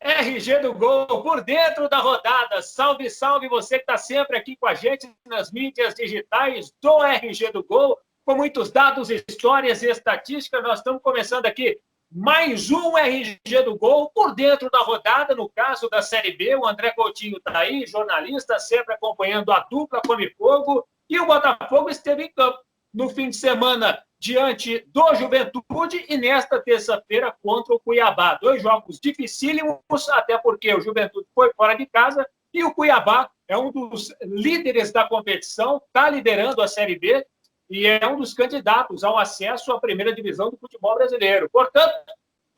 RG do Gol, por dentro da rodada. Salve, salve você que está sempre aqui com a gente nas mídias digitais do RG do Gol, com muitos dados, histórias e estatísticas. Nós estamos começando aqui mais um RG do Gol, por dentro da rodada, no caso da Série B. O André Coutinho está aí, jornalista, sempre acompanhando a dupla Come Fogo. E o Botafogo esteve em campo no fim de semana diante do Juventude e nesta terça-feira contra o Cuiabá. 2 jogos dificílimos, até porque o Juventude foi fora de casa e o Cuiabá é um dos líderes da competição, está liderando a Série B e é um dos candidatos ao acesso à primeira divisão do futebol brasileiro. Portanto,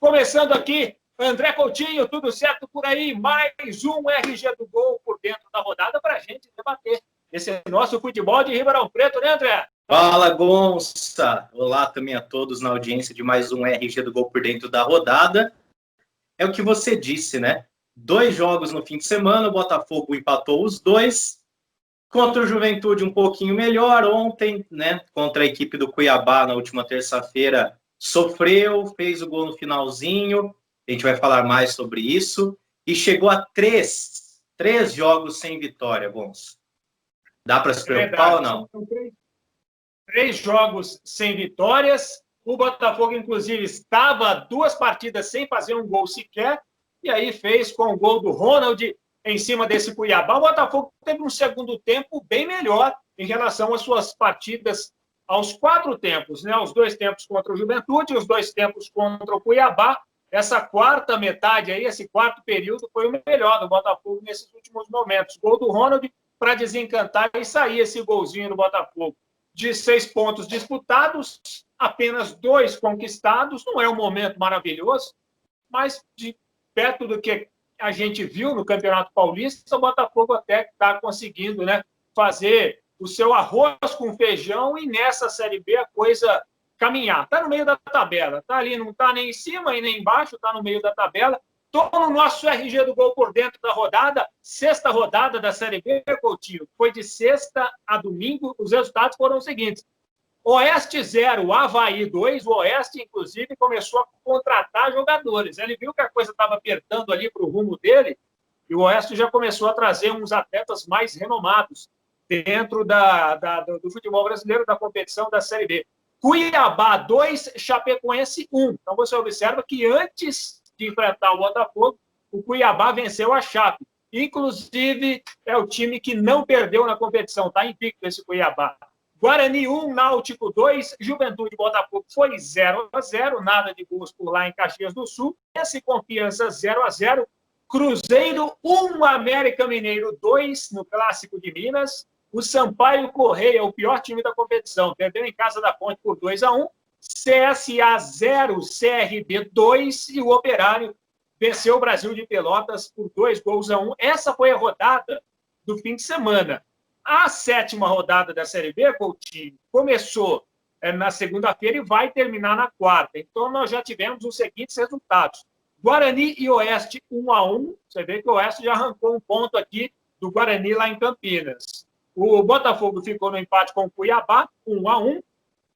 começando aqui, André Coutinho, tudo certo por aí? Mais um RG do Gol por dentro da rodada para a gente debater esse nosso futebol de Ribeirão Preto, né, André? Fala, Gonça! Olá também a todos na audiência de mais um RG do Gol por dentro da rodada. É o que você disse, né? 2 jogos no fim de semana, o Botafogo empatou os 2. Contra o Juventude um pouquinho melhor ontem, né? Contra a equipe do Cuiabá na última terça-feira, sofreu, fez o gol no finalzinho. A gente vai falar mais sobre isso. E chegou a 3 jogos sem vitória, Gonça. Dá para se preocupar ou não? 3 jogos sem vitórias. O Botafogo, inclusive, estava 2 partidas sem fazer um gol sequer. E aí fez com o gol do Ronald em cima desse Cuiabá. O Botafogo teve um segundo tempo bem melhor em relação às suas partidas aos 4 tempos, né? Os 2 tempos contra o Juventude, os 2 tempos contra o Cuiabá. Essa quarta metade aí, esse quarto período, foi o melhor do Botafogo nesses últimos momentos. Gol do Ronald para desencantar e sair esse golzinho do Botafogo. De 6 pontos disputados, apenas 2 conquistados. Não é um momento maravilhoso, mas de perto do que a gente viu no Campeonato Paulista, o Botafogo até está conseguindo, né, fazer o seu arroz com feijão e nessa Série B a coisa caminhar. Está no meio da tabela, está ali, não está nem em cima e nem embaixo, está no meio da tabela. Estou no nosso RG do Gol por dentro da rodada, 6ª rodada da Série B, Coutinho. Foi de sexta a domingo, os resultados foram os seguintes. Oeste 0, Avaí 2. O Oeste, inclusive, começou a contratar jogadores. Ele viu que a coisa estava apertando ali para o rumo dele e o Oeste já começou a trazer uns atletas mais renomados dentro do futebol brasileiro, da competição da Série B. Cuiabá 2, Chapecoense 1. Então você observa que antes de enfrentar o Botafogo, o Cuiabá venceu a Chape. Inclusive, é o time que não perdeu na competição, está invicto esse Cuiabá. Guarani 1, Náutico 2, Juventude Botafogo foi 0-0, nada de gols por lá em Caxias do Sul. Esse Confiança 0-0, Cruzeiro 1, América Mineiro 2, no Clássico de Minas. O Sampaio Correia, o pior time da competição, perdeu em casa da Ponte por 2-1. CSA 0, CRB 2 e o Operário venceu o Brasil de Pelotas por 2-1. Essa foi a rodada do fim de semana. A 7ª rodada da Série B, Coutinho, começou na segunda-feira e vai terminar na quarta. Então, nós já tivemos os seguintes resultados. Guarani e Oeste 1-1. Você vê que o Oeste já arrancou um ponto aqui do Guarani lá em Campinas. O Botafogo ficou no empate com o Cuiabá, 1-1.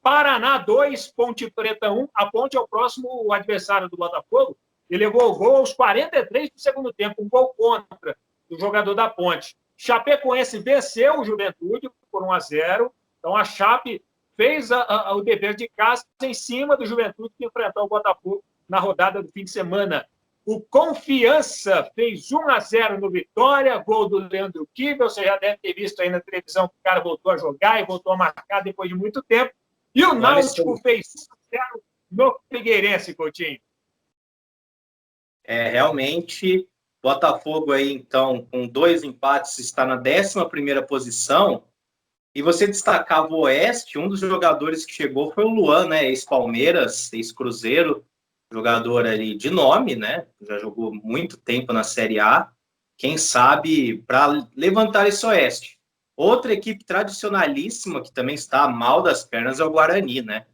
Paraná 2, Ponte Preta 1. A Ponte é o próximo adversário do Botafogo. Ele levou o gol aos 43 do segundo tempo, um gol contra do jogador da Ponte. Chapecoense venceu o Juventude por 1-0. Então a Chape fez o dever de casa em cima do Juventude que enfrentou o Botafogo na rodada do fim de semana. O Confiança fez 1-0 no Vitória, gol do Leandro Kibel. Você já deve ter visto aí na televisão que o cara voltou a jogar e voltou a marcar depois de muito tempo. E o Náutico fez 1-0 no Figueirense, Coutinho. Realmente, Botafogo aí, então, com 2 empates, está na 11ª posição. E você destacava o Oeste, um dos jogadores que chegou foi o Luan, né? Ex-Palmeiras, ex-Cruzeiro, jogador ali de nome, né? Já jogou muito tempo na Série A. Quem sabe para levantar esse Oeste. Outra equipe tradicionalíssima que também está mal das pernas é o Guarani, né?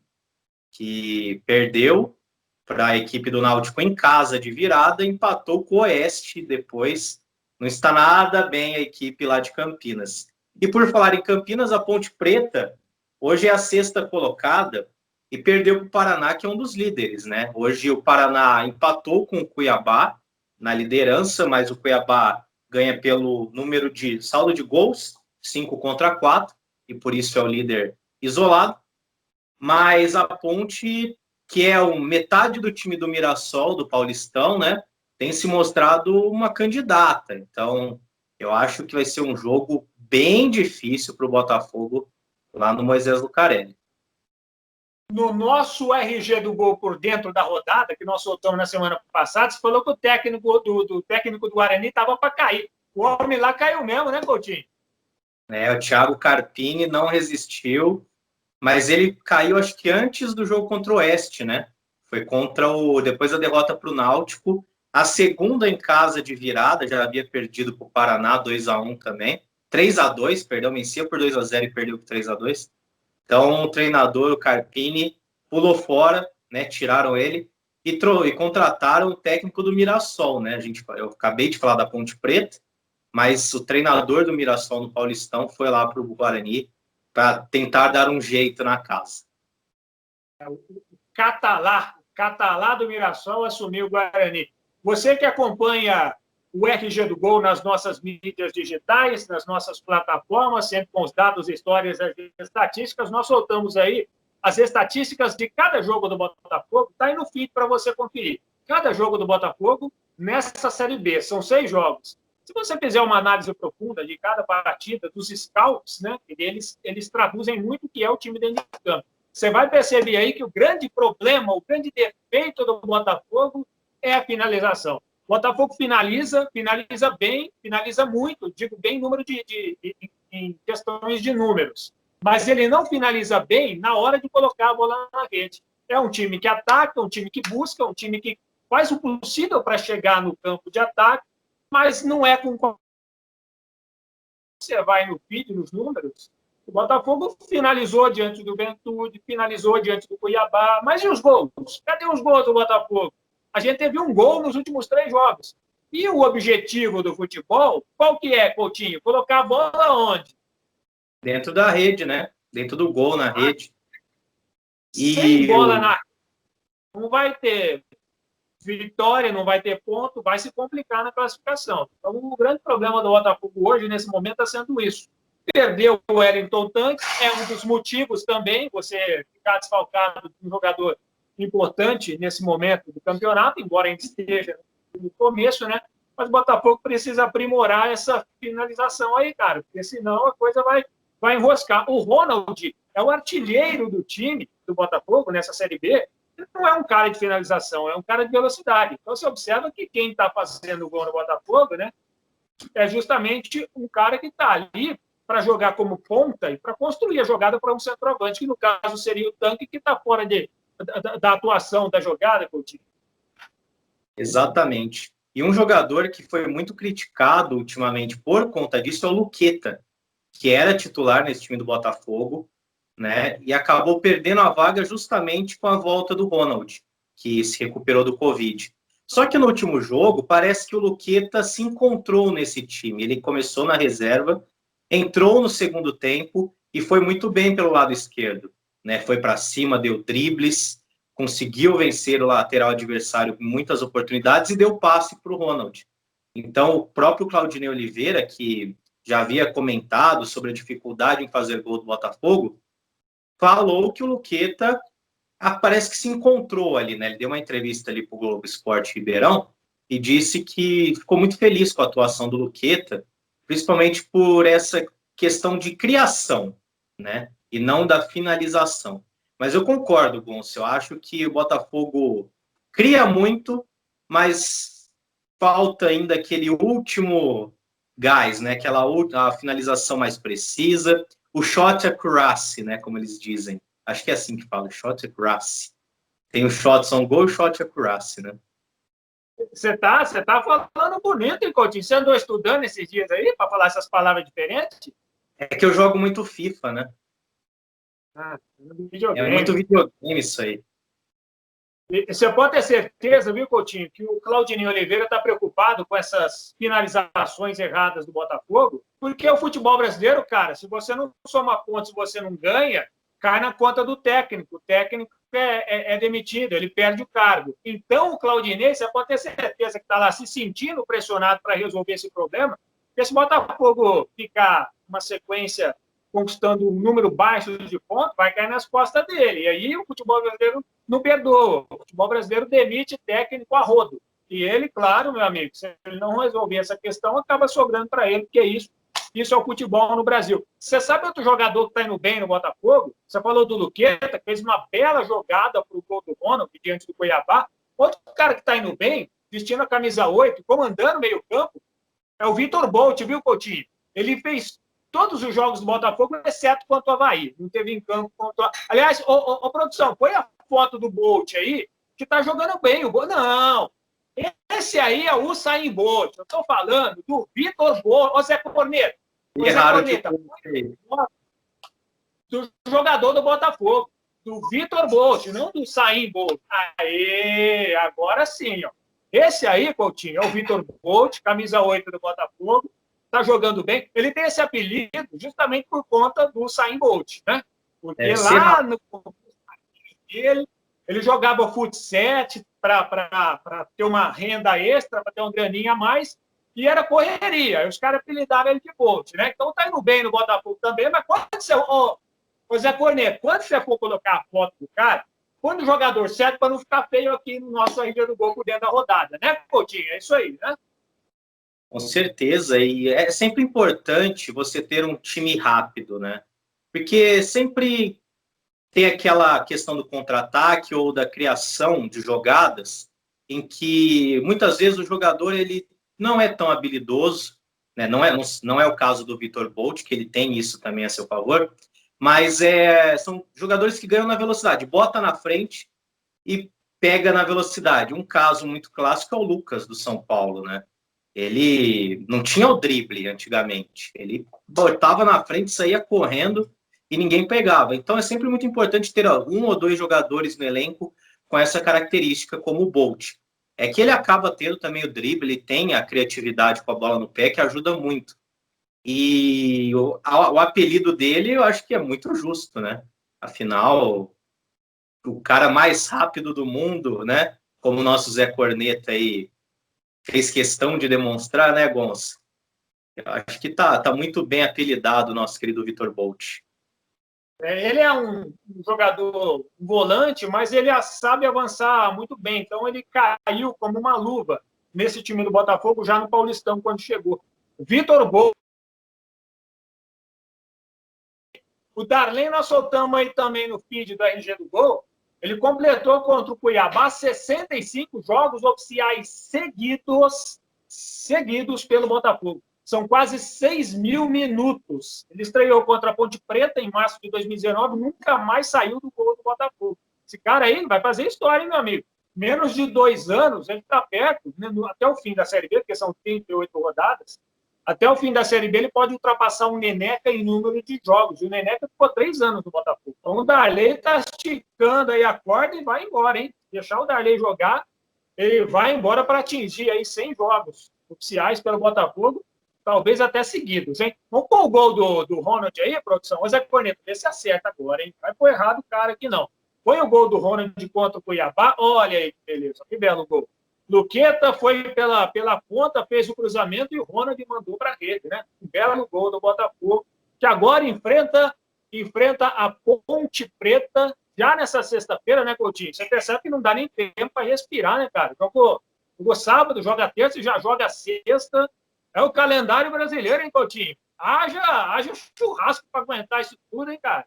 Que perdeu para a equipe do Náutico em casa de virada, empatou com o Oeste depois. Não está nada bem a equipe lá de Campinas. E por falar em Campinas, a Ponte Preta hoje é a 6ª colocada e perdeu para o Paraná, que é um dos líderes, né? Hoje o Paraná empatou com o Cuiabá na liderança, mas o Cuiabá ganha pelo número de saldo de gols, 5-4, e por isso é o líder isolado. Mas a Ponte, que é metade do time do Mirassol, do Paulistão, né, tem se mostrado uma candidata. Então, eu acho que vai ser um jogo bem difícil para o Botafogo lá no Moisés Lucarelli. No nosso RG do Gol por dentro da rodada, que nós soltamos na semana passada, você falou que o técnico do Guarani estava para cair. O homem lá caiu mesmo, né, Coutinho? O Thiago Carpini não resistiu, mas ele caiu, acho que antes do jogo contra o Oeste, né? Foi depois da derrota para o Náutico. A segunda em casa de virada, já havia perdido para o Paraná 2-1 também. 3-2, perdão, vencia por 2-0 e perdeu por 3-2. Então, o treinador, o Carpini, pulou fora, né? Tiraram ele e contrataram o técnico do Mirassol, né? Eu acabei de falar da Ponte Preta, mas o treinador do Mirassol no Paulistão foi lá para o Guarani para tentar dar um jeito na casa. O Catalá do Mirassol assumiu o Guarani. Você que acompanha o RG do Gol nas nossas mídias digitais, nas nossas plataformas, sempre com os dados, histórias, as estatísticas, nós soltamos aí as estatísticas de cada jogo do Botafogo, está aí no feed para você conferir. Cada jogo do Botafogo nessa Série B, são 6 jogos. Se você fizer uma análise profunda de cada partida, dos scouts, né, eles traduzem muito o que é o time dentro de campo. Você vai perceber aí que o grande problema, o grande defeito do Botafogo é a finalização. O Botafogo finaliza bem, finaliza muito, digo bem em número em questões de números. Mas ele não finaliza bem na hora de colocar a bola na rede. É um time que ataca, um time que busca, um time que faz o possível para chegar no campo de ataque, mas não é com... Você vai no feed, nos números, o Botafogo finalizou diante do Juventude, finalizou diante do Cuiabá, mas e os gols? Cadê os gols do Botafogo? A gente teve um gol nos últimos 3 jogos. E o objetivo do futebol, qual que é, Coutinho? Colocar a bola onde? Dentro da rede, né? Dentro do gol, na rede. Sem bola na rede, não vai ter vitória, não vai ter ponto, vai se complicar na classificação. Então, o grande problema do Botafogo hoje, nesse momento, está sendo isso. Perdeu o Wellington Tanque, é um dos motivos também, você ficar desfalcado de um jogador importante nesse momento do campeonato, embora ainda esteja no começo, né? Mas o Botafogo precisa aprimorar essa finalização aí, cara, porque senão a coisa vai enroscar. O Ronald é o artilheiro do time do Botafogo nessa Série B. Ele não é um cara de finalização, é um cara de velocidade. Então, você observa que quem está fazendo o gol no Botafogo, né, é justamente um cara que está ali para jogar como ponta e para construir a jogada para um centroavante, que no caso seria o Tanque, que está fora da atuação da jogada, Coutinho. Exatamente. E um jogador que foi muito criticado ultimamente por conta disso é o Luqueta, que era titular nesse time do Botafogo, né? E acabou perdendo a vaga justamente com a volta do Ronald, que se recuperou do Covid. Só que no último jogo, parece que o Luqueta se encontrou nesse time. Ele começou na reserva, entrou no segundo tempo e foi muito bem pelo lado esquerdo, né? Foi para cima, deu dribles, conseguiu vencer o lateral adversário com muitas oportunidades e deu passe para o Ronald. Então, o próprio Claudinei Oliveira, que já havia comentado sobre a dificuldade em fazer gol do Botafogo, falou que o Luqueta parece que se encontrou ali, né? Ele deu uma entrevista ali para o Globo Esporte Ribeirão e disse que ficou muito feliz com a atuação do Luqueta, principalmente por essa questão de criação, né? E não da finalização. Mas eu concordo, Gonçalo. Eu acho que o Botafogo cria muito, mas falta ainda aquele último gás, né? A finalização mais precisa, o shot accuracy, né? Como eles dizem. Acho que é assim que fala, shot accuracy. Tem o shots on goal e o shot accuracy, né? Você tá falando bonito, hein, Coutinho? Você andou estudando esses dias aí para falar essas palavras diferentes? É que eu jogo muito FIFA, né? Videogame. É muito videogame isso aí. Você pode ter certeza, viu, Coutinho, que o Claudinei Oliveira está preocupado com essas finalizações erradas do Botafogo, porque o futebol brasileiro, cara, se você não soma pontos, se você não ganha, cai na conta do técnico. O técnico é demitido, ele perde o cargo. Então, o Claudinei, você pode ter certeza que está lá se sentindo pressionado para resolver esse problema, porque se o Botafogo ficar uma sequência conquistando um número baixo de pontos, vai cair nas costas dele. E aí o futebol brasileiro não perdoa. O futebol brasileiro demite técnico a rodo. E ele, claro, meu amigo, se ele não resolver essa questão, acaba sobrando para ele, porque isso é o futebol no Brasil. Você sabe outro jogador que está indo bem no Botafogo? Você falou do Luqueta, que fez uma bela jogada para o gol do Ronald diante do Cuiabá. Outro cara que está indo bem, vestindo a camisa 8, comandando o meio-campo, é o Vitor Bolt, viu, Coutinho? Ele fez todos os jogos do Botafogo, exceto contra o Avaí. Não teve em campo contra... Aliás, produção, põe a foto do Bolt aí, que tá jogando bem. Não, esse aí é o Usain Bolt. Eu tô falando do Vitor Bolt. Ô, Zé Corneta. Ô, Zé Corneta. Do jogador do Botafogo. Do Vitor Bolt, não do Usain Bolt. Aê, agora sim, ó. Esse aí, Coutinho, é o Vitor Bolt, camisa 8 do Botafogo. Está jogando bem. Ele tem esse apelido justamente por conta do Usain Bolt, né? Porque lá no dele, ele jogava futsal para ter uma renda extra, para ter uma graninha a mais, e era correria. Aí os caras apelidavam ele de Bolt, né? Então tá indo bem no Botafogo também, mas quando você... Ô, Zé Corneto, quando você for colocar a foto do cara, quando o jogador certo, para não ficar feio aqui no nosso RG do Gol por dentro da rodada, né, Coutinho? É isso aí, né? Com certeza, e é sempre importante você ter um time rápido, né? Porque sempre tem aquela questão do contra-ataque ou da criação de jogadas em que muitas vezes o jogador ele não é tão habilidoso, né? Não é o caso do Vitor Bolt, que ele tem isso também a seu favor, mas são jogadores que ganham na velocidade, bota na frente e pega na velocidade. Um caso muito clássico é o Lucas, do São Paulo, né? Ele não tinha o drible antigamente. Ele botava na frente, saía correndo e ninguém pegava. Então é sempre muito importante ter um ou dois jogadores no elenco com essa característica, como o Bolt. É que ele acaba tendo também o drible, ele tem a criatividade com a bola no pé, que ajuda muito. E o apelido dele eu acho que é muito justo, né? Afinal, o cara mais rápido do mundo, né? Como o nosso Zé Corneta aí fez questão de demonstrar, né, Gonçalo? Eu acho que tá muito bem apelidado o nosso querido Vitor Bolt. Ele é um jogador volante, mas ele sabe avançar muito bem. Então, ele caiu como uma luva nesse time do Botafogo, já no Paulistão, quando chegou. Vitor Bolt. O Darley nós soltamos aí também no feed do RG do Gol. Ele completou contra o Cuiabá 65 jogos oficiais seguidos pelo Botafogo. São quase 6 mil minutos. Ele estreou contra a Ponte Preta em março de 2019, nunca mais saiu do gol do Botafogo. Esse cara aí vai fazer história, hein, meu amigo? Menos de 2 anos, ele está perto, né, até o fim da Série B, porque são 38 rodadas. Até o fim da Série B, ele pode ultrapassar o Neneca em número de jogos. E o Neneca ficou 3 anos no Botafogo. Então, o Darley está esticando aí a corda e vai embora, hein? Deixar o Darley jogar, ele vai embora para atingir aí 100 jogos oficiais pelo Botafogo, talvez até seguidos, hein? Vamos pôr o gol do Ronald aí, produção. Ô, Zé Corneto, vê se acerta agora, hein? Vai pôr errado o cara aqui, não. Põe o gol do Ronald contra o Cuiabá. Olha aí, que beleza. Que belo gol. Luqueta foi pela ponta, fez o cruzamento e o Ronald mandou para a rede, né? Um belo gol do Botafogo, que agora enfrenta a Ponte Preta já nessa sexta-feira, né, Coutinho? Você percebe que não dá nem tempo para respirar, né, cara? Jogou sábado, joga terça e já joga sexta. É o calendário brasileiro, hein, Coutinho? Haja churrasco para aguentar isso tudo, hein, cara?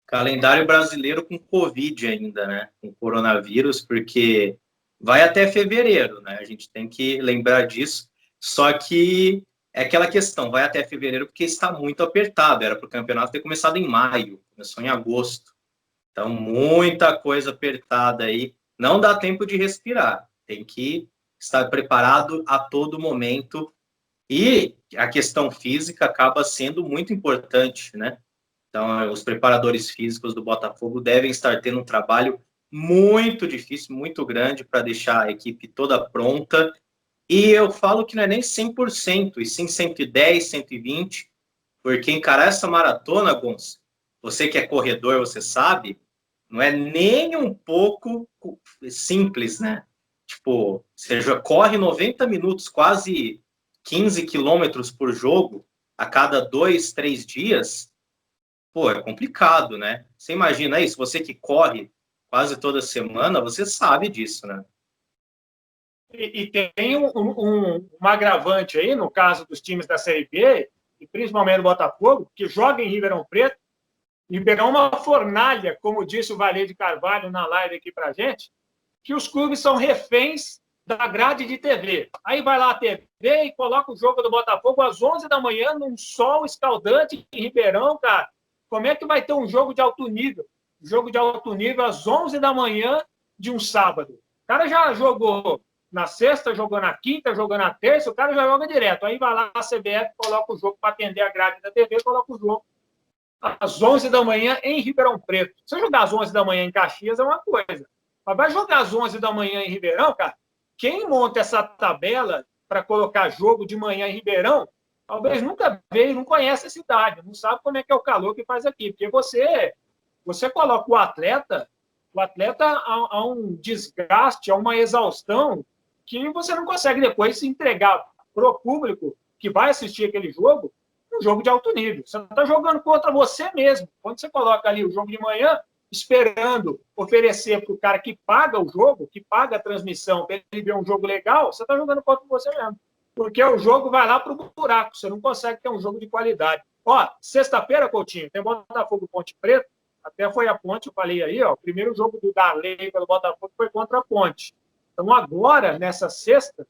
Calendário brasileiro com Covid ainda, né? Com coronavírus, porque vai até fevereiro, né? A gente tem que lembrar disso. Só que é aquela questão, vai até fevereiro porque está muito apertado. Era para o campeonato ter começado em maio, começou em agosto. Então, muita coisa apertada aí. Não dá tempo de respirar. Tem que estar preparado a todo momento. E a questão física acaba sendo muito importante, né? Então, os preparadores físicos do Botafogo devem estar tendo um trabalho muito difícil, muito grande, para deixar a equipe toda pronta. E eu falo que não é nem 100%, e sim 110, 120, porque encarar essa maratona, Gonçalo, você que é corredor, você sabe, não é nem um pouco simples, né? Tipo, você já corre 90 minutos, quase 15 quilômetros por jogo, a cada 2, 3 dias, pô, é complicado, né? Você imagina isso, você que corre quase toda semana, você sabe disso, né? E tem um agravante aí, no caso dos times da Série B, e principalmente do Botafogo, que joga em Ribeirão Preto. Ribeirão é uma fornalha, como disse o Valer de Carvalho na live aqui pra gente, que os clubes são reféns da grade de TV. Aí vai lá a TV e coloca o jogo do Botafogo às 11 da manhã, num sol escaldante em Ribeirão, cara. Como é que vai ter um jogo de alto nível? Jogo de alto nível às 11 da manhã de um sábado. O cara já jogou na sexta, jogou na quinta, jogou na terça, o cara já joga direto. Aí vai lá a CBF, coloca o jogo para atender a grade da TV, coloca o jogo às 11 da manhã em Ribeirão Preto. Se eu jogar às 11 da manhã em Caxias é uma coisa. Mas vai jogar às 11 da manhã em Ribeirão, cara? Quem monta essa tabela para colocar jogo de manhã em Ribeirão, talvez nunca veio, não conhece a cidade, não sabe como é que é o calor que faz aqui. Porque você coloca o atleta a um desgaste, a uma exaustão que você não consegue depois se entregar para o público que vai assistir aquele jogo, um jogo de alto nível. Você está jogando contra você mesmo. Quando você coloca ali o jogo de manhã, esperando oferecer para o cara que paga o jogo, que paga a transmissão, para ele ver um jogo legal, você está jogando contra você mesmo. Porque o jogo vai lá para o buraco, você não consegue ter um jogo de qualidade. Ó, sexta-feira, Coutinho, tem Botafogo Ponte Preta, até foi a Ponte, eu falei aí, ó, o primeiro jogo do Darley pelo Botafogo foi contra a Ponte. Então agora, nessa sexta,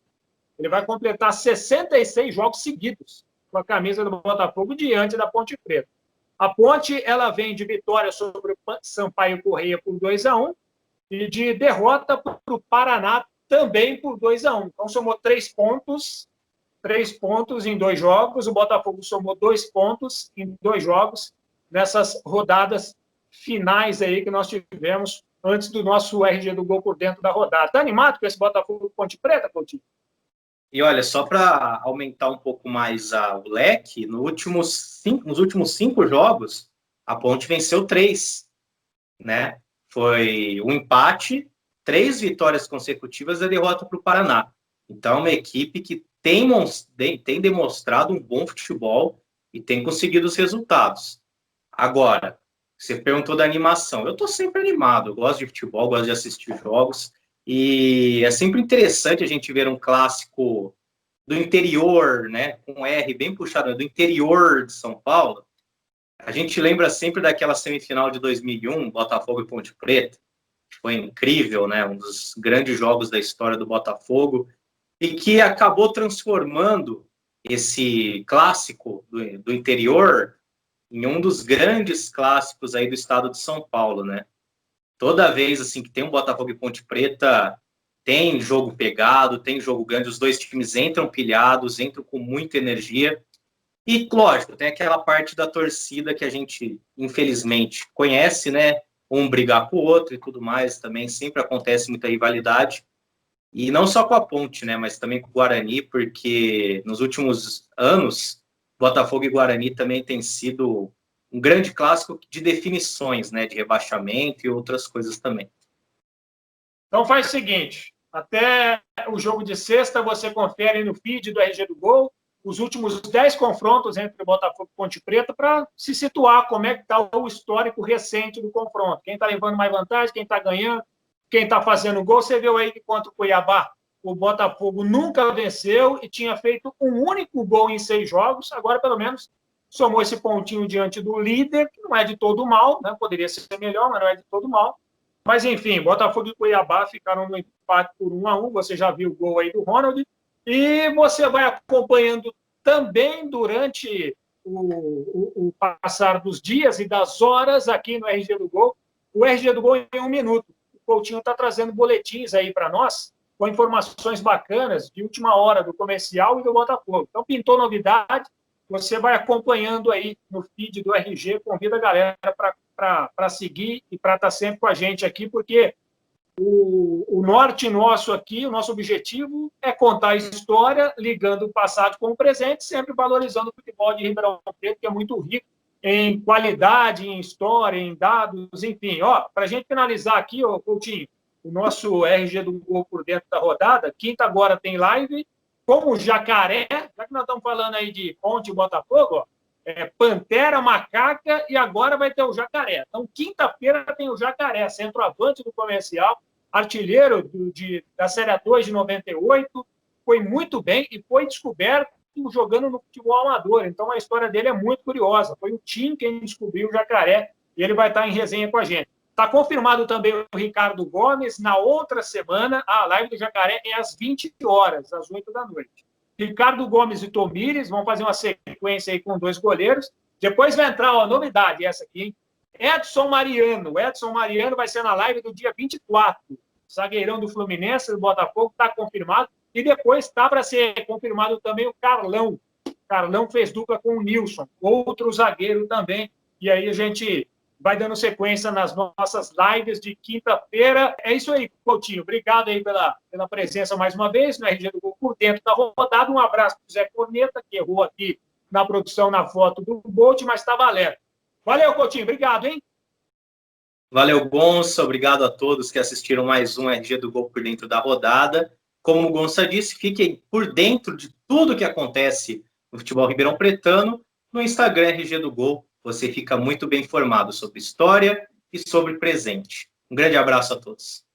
ele vai completar 66 jogos seguidos com a camisa do Botafogo diante da Ponte Preta. A Ponte, ela vem de vitória sobre o Sampaio Corrêa por 2-1 e de derrota para o Paraná também por 2-1. Então, somou 3 pontos em 2 jogos. O Botafogo somou 2 pontos em 2 jogos nessas rodadas finais aí que nós tivemos antes do nosso RG do Gol por dentro da rodada. Está animado com esse Botafogo Ponte Preta, Coutinho? E olha, só para aumentar um pouco mais o leque, nos últimos 5 jogos, a Ponte venceu 3, né? Foi um empate, 3 vitórias consecutivas e a derrota para o Paraná. Então, é uma equipe que tem demonstrado um bom futebol e tem conseguido os resultados. Agora, você perguntou da animação. Eu estou sempre animado, eu gosto de futebol, gosto de assistir jogos. E é sempre interessante a gente ver um clássico do interior, né, com R bem puxado, do interior de São Paulo. A gente lembra sempre daquela semifinal de 2001, Botafogo e Ponte Preta, que foi incrível, né, um dos grandes jogos da história do Botafogo, e que acabou transformando esse clássico do interior em um dos grandes clássicos aí do estado de São Paulo, né? Toda vez assim que tem um Botafogo e Ponte Preta, tem jogo pegado, tem jogo grande, os dois times entram pilhados, entram com muita energia. E, lógico, tem aquela parte da torcida que a gente, infelizmente, conhece, né? Um brigar com o outro e tudo mais, também sempre acontece muita rivalidade. E não só com a Ponte, né? Mas também com o Guarani, porque nos últimos anos, Botafogo e Guarani também tem sido um grande clássico de definições, né? De rebaixamento e outras coisas também. Então faz o seguinte, até o jogo de sexta você confere no feed do RG do Gol os últimos 10 confrontos entre Botafogo e Ponte Preta para se situar como é que está o histórico recente do confronto. Quem está levando mais vantagem, quem está ganhando, quem está fazendo gol. Você viu aí que contra o Cuiabá o Botafogo nunca venceu e tinha feito um único gol em 6 jogos. Agora, pelo menos, somou esse pontinho diante do líder, que não é de todo mal, né? Poderia ser melhor, mas não é de todo mal. Mas, enfim, Botafogo e Cuiabá ficaram no empate por 1-1. Você já viu o gol aí do Ronald. E você vai acompanhando também durante o passar dos dias e das horas aqui no RG do Gol. O RG do Gol em 1 minuto. O Coutinho está trazendo boletins aí para nós, com informações bacanas de última hora do comercial e do Botafogo. Então, pintou novidade, você vai acompanhando aí no feed do RG. Convida a galera para seguir e para estar sempre com a gente aqui, porque o norte nosso aqui, o nosso objetivo é contar a história, ligando o passado com o presente, sempre valorizando o futebol de Ribeirão Preto, que é muito rico em qualidade, em história, em dados, enfim. Para a gente finalizar aqui, Coutinho, o nosso RG do Gol por dentro da rodada, quinta agora tem live com o Jacaré, já que nós estamos falando aí de Ponte e Botafogo, Pantera, Macaca e agora vai ter o Jacaré. Então, quinta-feira tem o Jacaré, centroavante do Comercial, artilheiro da Série A2 de 98, foi muito bem e foi descoberto jogando no futebol amador. Então, a história dele é muito curiosa. Foi o time quem descobriu o Jacaré e ele vai estar em resenha com a gente. Está confirmado também o Ricardo Gomes. Na outra semana, a live do Jacaré é às 20 horas, às 8 da noite. Ricardo Gomes e Tomires vão fazer uma sequência aí com 2 goleiros. Depois vai entrar, novidade essa aqui, hein? Edson Mariano. Edson Mariano vai ser na live do dia 24. Zagueirão do Fluminense, do Botafogo, está confirmado. E depois está para ser confirmado também o Carlão. Carlão fez dupla com o Nilson, outro zagueiro também. E aí a gente vai dando sequência nas nossas lives de quinta-feira. É isso aí, Coutinho. Obrigado aí pela presença mais uma vez no RG do Gol por dentro da rodada. Um abraço para o Zé Corneta, que errou aqui na produção, na foto do Bolt, mas está valendo. Valeu, Coutinho. Obrigado, hein? Valeu, Gonça. Obrigado a todos que assistiram mais um RG do Gol por dentro da rodada. Como o Gonça disse, fiquem por dentro de tudo que acontece no futebol ribeirão pretano no Instagram RG do Gol. Você fica muito bem informado sobre história e sobre presente. Um grande abraço a todos.